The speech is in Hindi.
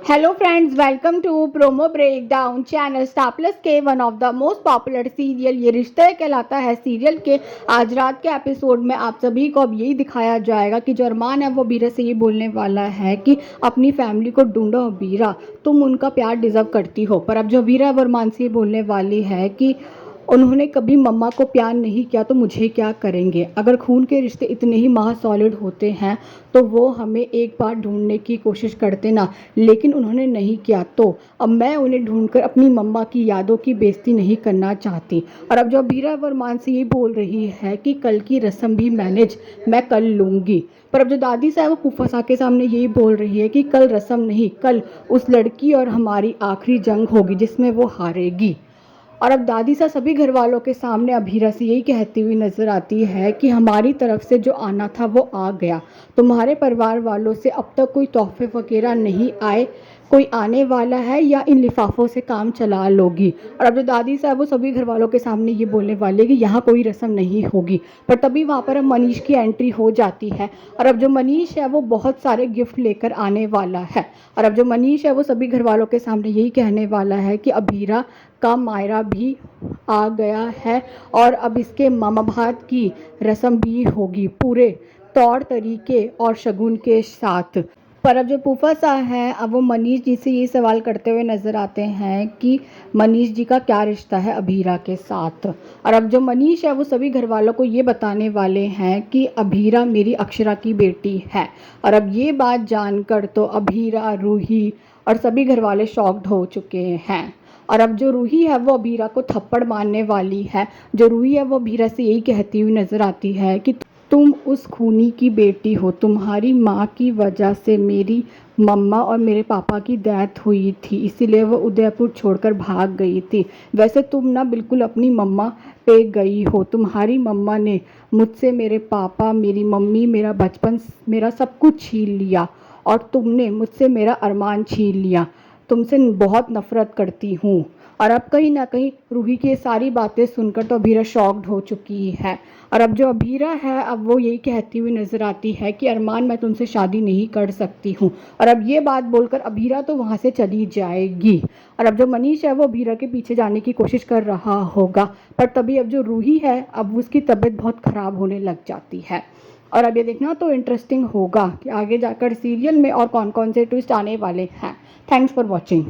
Hello friends, welcome to Promo Breakdown channel Star Plus के one of the most popular serial ये रिश्ता कहलाता है सीरियल के आज रात के एपिसोड में आप सभी को अब यही दिखाया जाएगा कि जो अरमान है वो बीरा से ये बोलने वाला है कि अपनी फैमिली को ढूंढो बीरा, तुम उनका प्यार डिजर्व करती हो। पर अब जो बीरा है वो अरमान से ये बोलने वाली है कि उन्होंने कभी मम्मा को प्यार नहीं किया तो मुझे क्या करेंगे। अगर खून के रिश्ते इतने ही महा सॉलिड होते हैं तो वो हमें एक बार ढूंढने की कोशिश करते ना, लेकिन उन्होंने नहीं किया। तो अब मैं उन्हें ढूंढकर अपनी मम्मा की यादों की बेइज्जती नहीं करना चाहती। और अब जो बीरा वर्मान से ये बोल रही है कि कल की रस्म भी मैनेज मैं कर लूँगी। पर अब जो दादी साहब वो फूफा के सामने यही बोल रही है कि कल रस्म नहीं, कल उस लड़की और हमारी आखिरी जंग होगी जिसमें वो हारेगी। और अब दादी सा सभी घर वालों के सामने अभीरा से यही कहती हुई नज़र आती है कि हमारी तरफ से जो आना था वो आ गया, तुम्हारे परिवार वालों से अब तक कोई तोहफे वगैरह नहीं आए, कोई आने वाला है या इन लिफाफों से काम चला लोगी। और अब जो दादी साहब वो सभी घर वालों के सामने ये बोलने वाले कि यहाँ कोई रस्म नहीं होगी। पर तभी वहाँ पर अब मनीष की एंट्री हो जाती है और अब जो मनीष है वो बहुत सारे गिफ्ट लेकर आने वाला है। और अब जो मनीष है वो सभी घर वालों के सामने यही कहने वाला है कि अभीरा का मायरा भी आ गया है और अब इसके मामा भात की रस्म भी होगी पूरे तौर तरीके और शगुन के साथ। पर अब जो फूफा साहब हैं अब वो मनीष जी से ये सवाल करते हुए नज़र आते हैं कि मनीष जी का क्या रिश्ता है अभीरा के साथ। और अब जो मनीष है वो सभी घर वालों को ये बताने वाले हैं कि अभीरा मेरी अक्षरा की बेटी है। और अब ये बात जानकर तो अभीरा, रूही और सभी घर वाले शॉक्ड हो चुके हैं। और अब जो रूही है वो अभीरा को थप्पड़ मारने वाली है। जो रूही है वो अभीरा से यही कहती हुई नज़र आती है कि तुम उस खूनी की बेटी हो, तुम्हारी माँ की वजह से मेरी मम्मा और मेरे पापा की डेथ हुई थी, इसीलिए वो उदयपुर छोड़कर भाग गई थी। वैसे तुम ना बिल्कुल अपनी मम्मा पे गई हो, तुम्हारी मम्मा ने मुझसे मेरे पापा, मेरी मम्मी, मेरा बचपन, मेरा सब कुछ छीन लिया और तुमने मुझसे मेरा अरमान छीन लिया। तुमसे बहुत नफ़रत करती हूँ। और अब कहीं ना कहीं रूही की ये सारी बातें सुनकर तो अभीरा शॉक्ड हो चुकी है। और अब जो अभीरा है अब वो यही कहती हुई नज़र आती है कि अरमान मैं तुमसे शादी नहीं कर सकती हूँ। और अब ये बात बोलकर अभीरा तो वहाँ से चली जाएगी। और अब जो मनीष है वो अभीरा के पीछे जाने की कोशिश कर रहा होगा। पर तभी अब जो रूही है अब उसकी तबीयत बहुत ख़राब होने लग जाती है। और अब ये देखना तो इंटरेस्टिंग होगा कि आगे जाकर सीरियल में और कौन कौन से ट्विस्ट आने वाले हैं। Thanks for watching.